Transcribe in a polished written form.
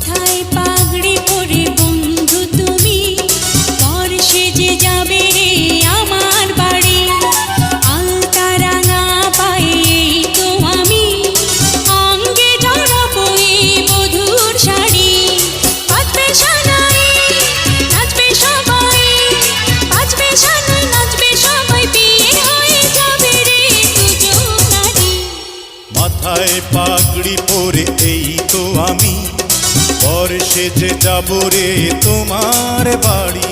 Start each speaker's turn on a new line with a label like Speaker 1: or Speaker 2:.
Speaker 1: মাথায় পাগড়ি পরে বন্ধু তুমি পর সেজে যাবে রে আমার বাড়ি। আলতা রাঙা পায়ে এই তো আমি অঙ্গে জড়াবো এই বধূর শাড়ি। বাজবে সানাই নাচবে সবাই, বাজবে সানাই নাচবে সবাই, বিয়ে হয়ে যাবে রে দুজন নারী।
Speaker 2: মাথায় পাগড়ি পরে এই তো আমি পর সেজে যাব রে তোমার বাড়ি।